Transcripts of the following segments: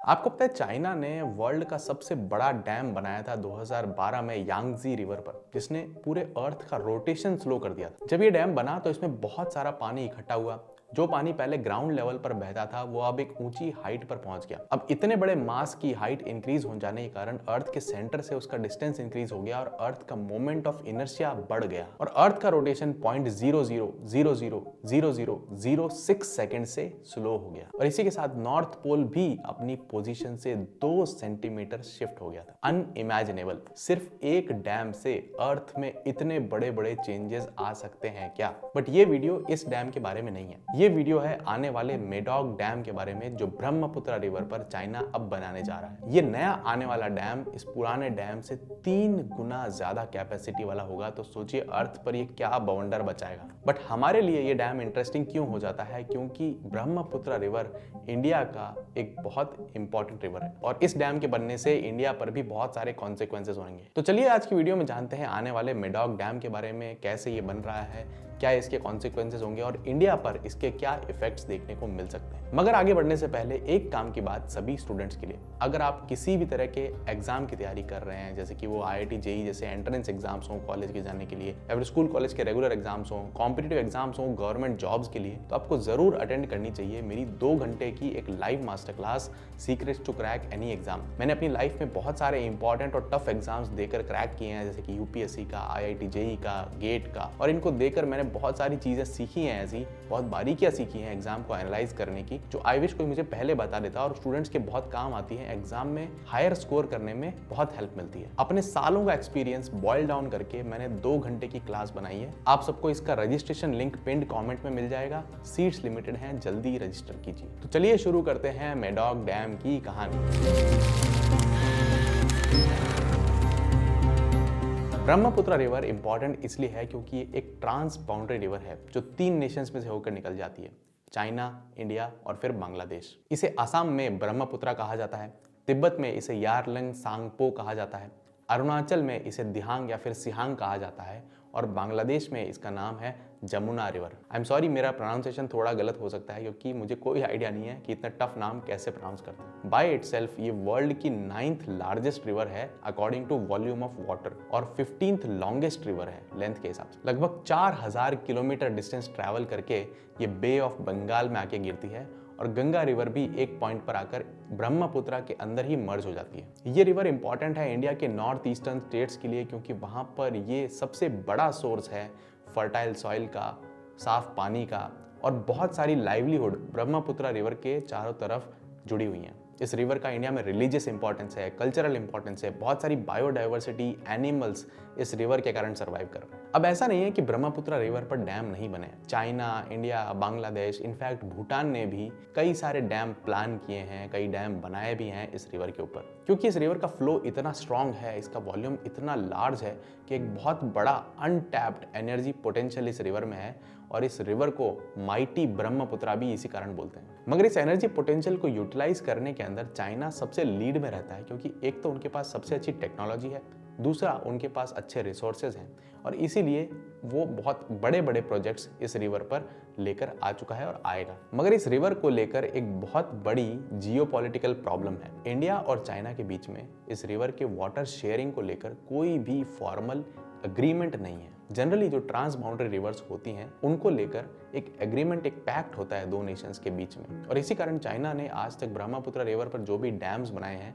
आपको पता है चाइना ने वर्ल्ड का सबसे बड़ा डैम बनाया था 2012 में यांगजी रिवर पर, जिसने पूरे अर्थ का रोटेशन स्लो कर दिया था। जब ये डैम बना तो इसमें बहुत सारा पानी इकट्ठा हुआ। जो पानी पहले ग्राउंड लेवल पर बहता था वो अब एक ऊंची हाइट पर पहुंच गया। अब इतने बड़े मास की हाइट इंक्रीज हो जाने के कारण अर्थ के सेंटर से उसका डिस्टेंस इंक्रीज हो गया और अर्थ का मोमेंट ऑफ इनर्शिया बढ़ गया और अर्थ का रोटेशन 0.00000006 सेकेंड से स्लो हो गया और इसी के साथ नॉर्थ पोल भी अपनी पोजीशन से 2 सेंटीमीटर शिफ्ट हो गया था। अनइमेजिनेबल। सिर्फ एक डैम से अर्थ में इतने बड़े बड़े चेंजेस आ सकते हैं क्या? बट ये वीडियो इस डैम के बारे में नहीं है। ये वीडियो है आने वाले मेडॉक डैम के बारे में जो ब्रह्मपुत्र रिवर पर चाइना अब बनाने जा रहा है। ये नया आने वाला डैम इस पुराने डैम से 3 गुना ज्यादा कैपेसिटी वाला होगा। तो सोचिए अर्थ पर ये क्या बवंडर बचाएगा। बट हमारे लिए ये डैम इंटरेस्टिंग क्यों हो जाता है? क्योंकि ब्रह्मपुत्र रिवर इंडिया का एक बहुत इंपॉर्टेंट रिवर है और इस डैम के बनने से इंडिया पर भी बहुत सारे कॉन्सिक्वेंसेस होंगे। तो चलिए आज की वीडियो में जानते हैं आने वाले मेडॉक डैम के बारे में, कैसे ये बन रहा है, क्या इसके कॉन्सिक्वेंसेस होंगे और इंडिया पर इसके क्या इफेक्ट्स देखने को मिल सकते हैं। मगर आगे बढ़ने से पहले एक काम की बात सभी स्टूडेंट्स के लिए, अगर आप किसी भी तरह के एग्जाम की तैयारी कर रहे हैं, जैसे कि वो IIT JEE जैसे एंट्रेंस एग्जाम्स हो कॉलेज के जाने के लिए या फिर स्कूल कॉलेज के रेगुलर एग्जाम्स हो, कॉम्पिटिटिव एग्जाम्स हो, गवर्नमेंट जॉब्स के लिए, तो आपको जरूर अटेंड करनी चाहिए मेरी 2 घंटे की एक live master class secrets to crack any exam. मैंने अपनी लाइफ में बहुत सारे इंपॉर्टेंट और टफ एग्जाम्स देकर क्रैक किए हैं, जैसे कि UPSC का, IIT JEE का, गेट का, और इनको देकर मैंने बहुत सारी चीजें सीखी हैं, ऐसी बहुत बारीकियां सीखी हैं एग्जाम को एनालाइज करने की, जो आई विश कोई मुझे पहले बता देता और स्टूडेंट्स के बहुत काम आती है। एग्जाम में हायर स्कोर करने में बहुत हेल्प मिलती है। अपने सालों का एक्सपीरियंस बॉयल डाउन करके मैंने 2 घंटे की क्लास बनाई है। आप सबको इसका रजिस्ट्रेशन लिंक पिन्ड कमेंट में मिल जाएगा। सीट्स लिमिटेड हैं, जल्दी रजिस्टर कीजिए। तो चलिए शुरू करते हैं मेडॉक डैम की कहानी। ब्रह्मपुत्र रिवर इंपॉर्टेंट इसलिए है क्योंकि ये एक ट्रांस बाउंड्री रिवर है जो 3 नेशंस में से होकर निकल जाती है, चाइना, इंडिया और फिर बांग्लादेश। इसे असम में ब्रह्मपुत्र कहा जाता है, तिब्बत में इसे यारलंग सांगपो कहा जाता है, अरुणाचल में इसे दिहांग या फिर सिहांग कहा जाता है और बांग्लादेश में इसका नाम है Jamuna river. I am sorry, मेरा प्रोनाउंसिएशन थोड़ा गलत हो सकता है क्योंकि मुझे कोई आइडिया नहीं है कि इतना टफ नाम कैसे प्रोनाउंस करते हैं। बाय इटसेल्फ ये वर्ल्ड की 9th लार्जेस्ट रिवर है according to volume of water और 15th लॉन्गेस्ट रिवर है लेंथ के हिसाब से। लगभग 4000 किलोमीटर डिस्टेंस ट्रैवल करके ये बे ऑफ बंगाल में आके गिरती है और गंगा रिवर भी एक पॉइंट पर आकर ब्रह्मपुत्र के अंदर ही मर्ज हो जाती है। ये रिवर इंपॉर्टेंट है इंडिया के नॉर्थ ईस्टर्न स्टेट्स के लिए क्योंकि वहां पर ये सबसे बड़ा सोर्स है फर्टाइल सॉइल का, साफ पानी का और बहुत सारी लाइवलीहुड ब्रह्मपुत्र रिवर के चारों तरफ जुड़ी हुई हैं। इस रिवर का इंडिया में रिलीजियस इंपॉर्टेंस है, कल्चरल इंपॉर्टेंस है, बहुत सारी बायोडाइवर्सिटी, एनिमल्स इस रिवर के कारण सर्वाइव कर रहे हैं। अब ऐसा नहीं है कि ब्रह्मपुत्र रिवर पर डैम नहीं बने। China, India, Bangladesh, in fact Bhutan ने भी कई सारे डैम प्लान किए हैं, कई डैम बनाए भी हैं इस रिवर के ऊपर, क्योंकि इस रिवर का फ्लो इतना स्ट्रॉन्ग है, इसका वॉल्यूम इतना लार्ज है कि एक बहुत बड़ा अनटैप्ड एनर्जी पोटेंशियल इस रिवर में है और इस रिवर को माइटी ब्रह्मपुत्र भी इसी कारण बोलते हैं। मगर इस एनर्जी पोटेंशियल को यूटिलाइज करने के अंदर चाइना सबसे लीड में रहता है क्योंकि एक तो उनके पास सबसे अच्छी टेक्नोलॉजी है, दूसरा उनके पास अच्छे रिसोर्सेज हैं और इसीलिए वो बहुत बड़े बड़े प्रोजेक्ट्स इस रिवर पर लेकर आ चुका है और आएगा। मगर इस रिवर को लेकर एक बहुत बड़ी जियोपॉलिटिकल प्रॉब्लम है। इंडिया और चाइना के बीच में इस रिवर के वाटर शेयरिंग को लेकर कोई भी फॉर्मल अग्रीमेंट नहीं है। जनरली जो ट्रांस बाउंड्री रिवर्स होती हैं उनको लेकर एक एग्रीमेंट, एक पैक्ट होता है 2 नेशंस के बीच में और इसी कारण चाइना ने आज तक ब्रह्मपुत्र रिवर पर जो भी डैम्स बनाए हैं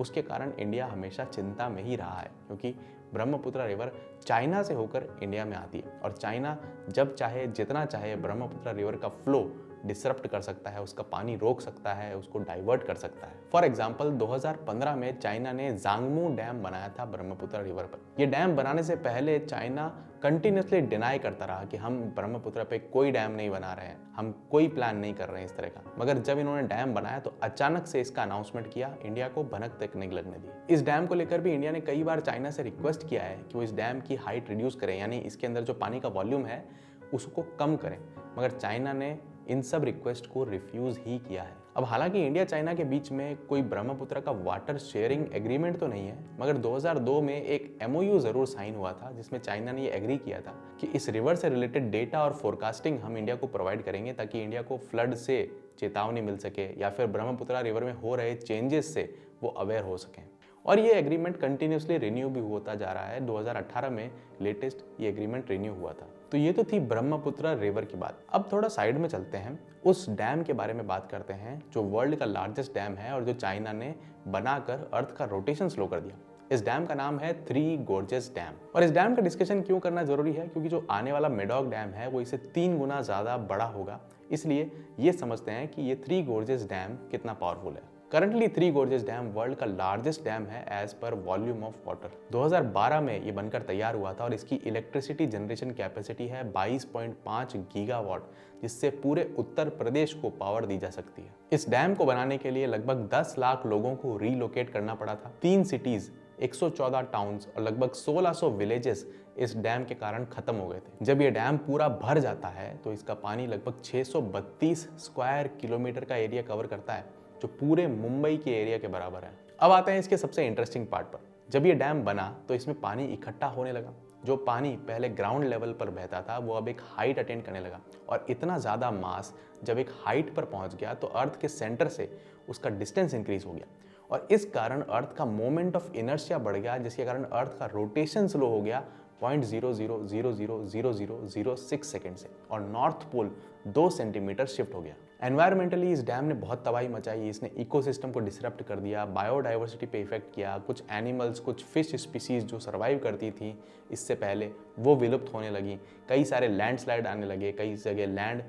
उसके कारण इंडिया हमेशा चिंता में ही रहा है क्योंकि ब्रह्मपुत्र रिवर चाइना से होकर इंडिया में आती है और चाइना जब चाहे, जितना चाहे ब्रह्मपुत्र रिवर का फ्लो डिसरप्ट कर सकता है, उसका पानी रोक सकता है, उसको डाइवर्ट कर सकता है। फॉर एग्जाम्पल 2015 में चाइना ने जांगमू डैम बनाया था ब्रह्मपुत्र रिवर पर। यह डैम बनाने से पहले चाइना कंटिन्यूसली डिनाई करता रहा कि हम ब्रह्मपुत्र पे कोई डैम नहीं बना रहे हैं, हम कोई प्लान नहीं कर रहे हैं इस तरह का। मगर जब इन्होंने डैम बनाया तो अचानक से इसका अनाउंसमेंट किया, इंडिया को भनक तक नहीं लगने दी। इस डैम को लेकर भी इंडिया ने कई बार चाइना से रिक्वेस्ट किया है कि वो इस डैम की हाइट रिड्यूस करें, यानी इसके अंदर जो पानी का वॉल्यूम है उसको कम करें, मगर चाइना ने इन सब रिक्वेस्ट को रिफ्यूज ही किया है। अब हालांकि इंडिया चाइना के बीच में कोई ब्रह्मपुत्र का वाटर शेयरिंग एग्रीमेंट तो नहीं है, मगर 2002 में एक MOU जरूर साइन हुआ था जिसमें चाइना ने ये एग्री किया था कि इस रिवर से रिलेटेड डेटा और फोरकास्टिंग हम इंडिया को प्रोवाइड करेंगे ताकि इंडिया को फ्लड से चेतावनी मिल सके या फिर ब्रह्मपुत्रा रिवर में हो रहे चेंजेस से वो अवेयर हो सकें। और ये एग्रीमेंट कंटिन्यूसली रिन्यू भी होता जा रहा है। 2018 में लेटेस्ट ये एग्रीमेंट रिन्यू हुआ था। तो ये तो थी ब्रह्मपुत्रा रिवर की बात। अब थोड़ा साइड में चलते हैं, उस डैम के बारे में बात करते हैं जो वर्ल्ड का लार्जेस्ट डैम है और जो चाइना ने बनाकर अर्थ का रोटेशन स्लो कर दिया। इस डैम का नाम है थ्री गोर्जेस डैम। और इस डैम का डिस्कशन क्यों करना जरूरी है? क्योंकि जो आने वाला मेडॉक डैम है वो इससे 3 गुना ज्यादा बड़ा होगा। इसलिए ये समझते हैं कि ये थ्री गोर्जेस डैम कितना पावरफुल है। Currently Three Gorges Dam world का लार्जेस्ट डैम है एज पर वॉल्यूम ऑफ वाटर। 2012 में ये बनकर तैयार हुआ था और इसकी इलेक्ट्रिसिटी जनरेशन कैपेसिटी है 22.5 गीगावाट, जिससे पूरे उत्तर प्रदेश को पावर दी जा सकती है। इस डैम को बनाने के लिए लगभग 10 लाख लोगों को रीलोकेट करना पड़ा था। 3 सिटीज, 114 टाउन्स और लगभग 1600 विलेजेस इस डैम के कारण खत्म हो गए थे। जब ये डैम पूरा भर जाता है तो इसका पानी लगभग 632 स्क्वायर किलोमीटर का एरिया कवर करता है, जो पूरे मुंबई के एरिया के बराबर है। अब आते हैं इसके सबसे इंटरेस्टिंग पार्ट पर। जब ये डैम बना तो इसमें पानी इकट्ठा होने लगा। जो पानी पहले ग्राउंड लेवल पर बहता था वो अब एक हाइट अटेंड करने लगा, और इतना ज़्यादा मास जब एक हाइट पर पहुंच गया तो अर्थ के सेंटर से उसका डिस्टेंस इंक्रीज हो गया, और इस कारण अर्थ का मोमेंट ऑफ इनर्शिया बढ़ गया, जिसके कारण अर्थ का रोटेशन स्लो हो गया 0.00000006 सेकेंड से, और नॉर्थ पोल 2 सेंटीमीटर शिफ्ट हो गया। एनवायरमेंटली इस डैम ने बहुत तबाही मचाई। इसने इकोसिस्टम को डिसरप्ट कर दिया, बायोडाइवर्सिटी पे इफेक्ट किया। कुछ एनिमल्स, कुछ फिश स्पीसीज जो सर्वाइव करती थी इससे पहले, वो विलुप्त होने लगी। कई सारे लैंडस्लाइड आने लगे, कई जगह लैंड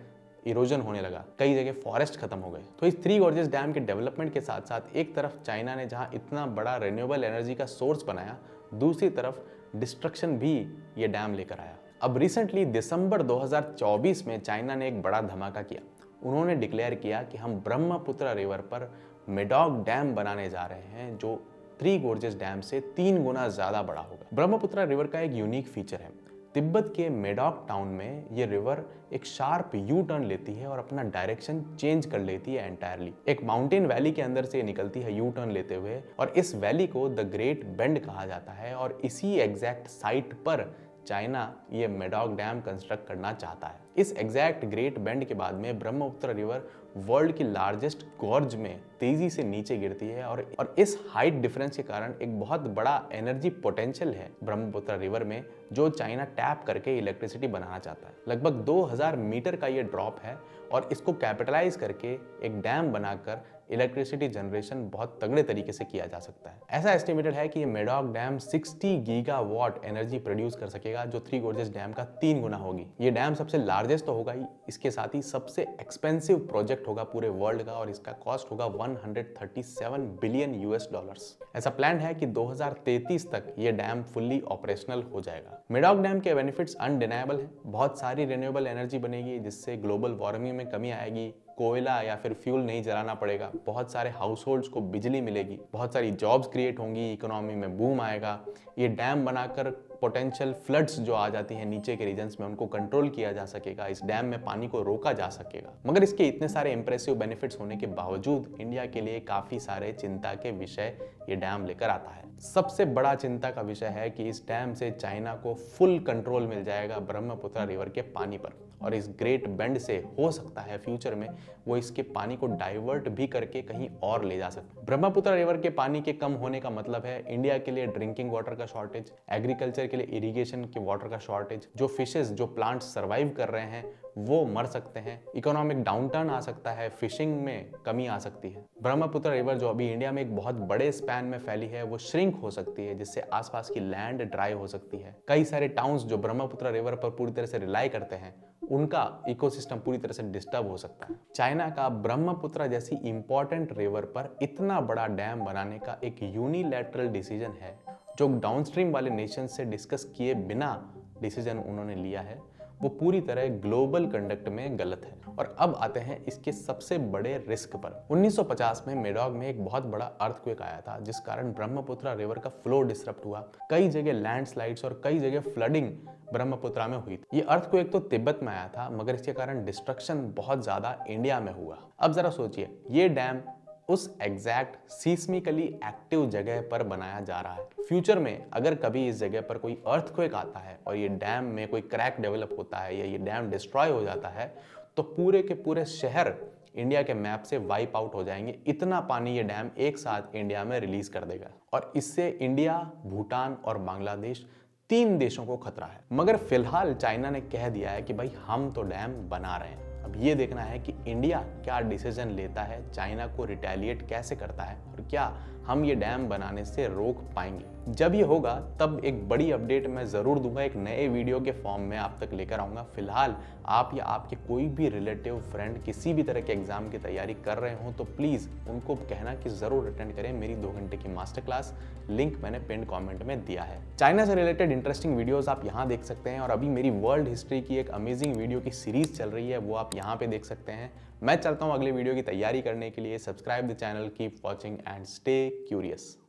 इरोजन होने लगा, कई जगह फॉरेस्ट खत्म हो गए। तो इस थ्री गॉर्जेस डैम के डेवलपमेंट के साथ साथ एक तरफ चाइना ने जहां इतना बड़ा रिन्यूएबल एनर्जी का सोर्स बनाया, दूसरी तरफ डिस्ट्रक्शन भी ये डैम लेकर आया। अब रिसेंटली दिसंबर 2024 में चाइना ने एक बड़ा धमाका किया। उन्होंने डिक्लेयर किया कि हम ब्रह्मपुत्र रिवर पर मेडॉक डैम बनाने जा रहे हैं, जो थ्री गोर्जेस डैम से 3 गुना ज्यादा बड़ा होगा। ब्रह्मपुत्र रिवर का एक यूनिक फीचर है, तिब्बत के मेडॉक टाउन में ये रिवर एक शार्प यू टर्न लेती है और अपना डायरेक्शन चेंज कर लेती है एंटायरली। एक माउंटेन वैली के अंदर से निकलती है यू टर्न लेते हुए, और इस वैली को द ग्रेट बेंड कहा जाता है, और इसी एग्जैक्ट साइट पर चाइना ये मेडॉक डैम कंस्ट्रक्ट करना चाहता है। इस एग्जैक्ट ग्रेट बेंड के बाद में ब्रह्मपुत्र रिवर वर्ल्ड की लार्जेस्ट गॉर्ज में तेजी से नीचे गिरती है, और इस हाइट डिफरेंस के कारण एक बहुत बड़ा एनर्जी पोटेंशियल है ब्रह्मपुत्र रिवर में, जो चाइना टैप करके इलेक्ट्रिसिटी बनाना चाहता है। लगभग 2000 मीटर का ये ड्रॉप है, और इसको कैपिटलाइज करके एक डैम बनाकर इलेक्ट्रिसिटी जनरेशन बहुत तगड़े तरीके से किया जा सकता है। ऐसा एस्टिमेटेड है कि ये Maddock dam 60 gigawatt energy produce कर सकेगा, जो थ्री गोर्जेस डैम का 3 गुना होगी। ये डैम सबसे लार्जेस्ट तो होगा ही, इसके साथ ही सबसे एक्सपेंसिव प्रोजेक्ट होगा पूरे वर्ल्ड का, और इसका कॉस्ट होगा 137 बिलियन यूएस डॉलर्स। ऐसा प्लान है कि 2033 तक ये डैम फुल्ली ऑपरेशनल हो जाएगा। मेडॉक डैम के बेनिफिट्स अनडिनाएबल हैं। बहुत सारी रिन्यूएबल एनर्जी बनेगी, जिससे ग्लोबल वार्मिंग में कमी आएगी। कोयला या फिर फ्यूल नहीं जलाना पड़ेगा। बहुत सारे हाउस होल्ड्स को बिजली मिलेगी। बहुत सारी जॉब्स क्रिएट होंगी, इकोनॉमी में बूम आएगा। ये डैम बनाकर पोटेंशियल फ्लड्स जो आ जाती हैं नीचे के रीजन्स में, उनको कंट्रोल किया जा सकेगा। इस डैम में पानी को रोका जा सकेगा। मगर इसके इतने सारे इंप्रेसिव बेनिफिट्स होने के बावजूद इंडिया के लिए काफी सारे चिंता के विषय ये डैम लेकर आता है। सबसे बड़ा चिंता का विषय है कि इस डैम से चाइना को फुल कंट्रोल मिल जाएगा ब्रह्मपुत्र रिवर के पानी पर, और इस ग्रेट बेंड से हो सकता है फ्यूचर में वो इसके पानी को डाइवर्ट भी करके कहीं और ले जा सकते। ब्रह्मपुत्र रिवर के पानी के कम होने का मतलब है इंडिया के लिए ड्रिंकिंग वाटर का शॉर्टेज, एग्रीकल्चर के लिए इरिगेशन के वाटर का शॉर्टेज, जो फिशेस, जो प्लांट्स सर्वाइव कर रहे हैं वो मर सकते हैं, इकोनॉमिक डाउनटर्न आ सकता है, फिशिंग में कमी आ सकती है। ब्रह्मपुत्र रिवर जो अभी इंडिया में एक बहुत बड़े स्पैन में फैली है, वो श्रिंक हो सकती है, जिससे आसपास की लैंड ड्राई हो सकती है। कई सारे टाउन्स जो ब्रह्मपुत्र रिवर पर पूरी तरह से रिलाई करते हैं, उनका इकोसिस्टम पूरी तरह से डिस्टर्ब हो सकता है। चाइना का ब्रह्मपुत्र जैसी इंपॉर्टेंट रिवर पर इतना बड़ा डैम बनाने का एक यूनिलैटरल डिसीजन है, जो डाउनस्ट्रीम वाले नेशन से डिस्कस किए बिना डिसीजन उन्होंने लिया है, वो पूरी तरह ग्लोबल कंडक्ट में गलत है। और अब आते हैं इसके सबसे बड़े रिस्क पर। 1950 में मेडॉक में एक बहुत बड़ा अर्थक्वेक आया था, जिस कारण ब्रह्मपुत्र रिवर का फ्लो डिसरप्ट हुआ। कई जगह लैंडस्लाइड्स और कई जगह फ्लडिंग ब्रह्मपुत्र में हुई थी। ये अर्थक्वेक तो तिब्बत में आया था, मगर इसके कारण डिस्ट्रक्शन बहुत ज्यादा इंडिया में हुआ। अब जरा सोचिए, ये डैम उस एग्जैक्ट सीस्मिकली एक्टिव जगह पर बनाया जा रहा है। फ्यूचर में अगर कभी इस जगह पर कोई अर्थक्वेक आता है और ये डैम में कोई क्रैक डेवलप होता है या ये डैम डिस्ट्रॉय हो जाता है, तो पूरे के पूरे शहर इंडिया के मैप से वाइप आउट हो जाएंगे। इतना पानी ये डैम एक साथ इंडिया में रिलीज कर देगा और इससे इंडिया, भूटान और बांग्लादेश 3 देशों को खतरा है। मगर फिलहाल चाइना ने कह दिया है कि भाई हम तो डैम बना रहे हैं। अब ये देखना है कि इंडिया क्या डिसीजन लेता है, चाइना को रिटेलिएट कैसे करता है और क्या हम ये डैम बनाने से रोक पाएंगे। जब ये होगा तब एक बड़ी अपडेट मैं ज़रूर दूंगा, एक नए वीडियो के फॉर्म में आप तक लेकर आऊँगा। फिलहाल आप या आपके कोई भी रिलेटिव, फ्रेंड किसी भी तरह के एग्जाम की तैयारी कर रहे हो तो प्लीज़ उनको कहना कि ज़रूर अटेंड करें मेरी 2 घंटे की मास्टर क्लास। लिंक मैंने पिन कमेंट में दिया है। चाइना से रिलेटेड इंटरेस्टिंग वीडियोस आप यहाँ देख सकते हैं और अभी मेरी वर्ल्ड हिस्ट्री की एक अमेजिंग वीडियो की सीरीज चल रही है, वो आप यहाँ पे देख सकते हैं। मैं चलता हूँ अगले वीडियो की तैयारी करने के लिए। Subscribe the channel, keep watching and stay curious.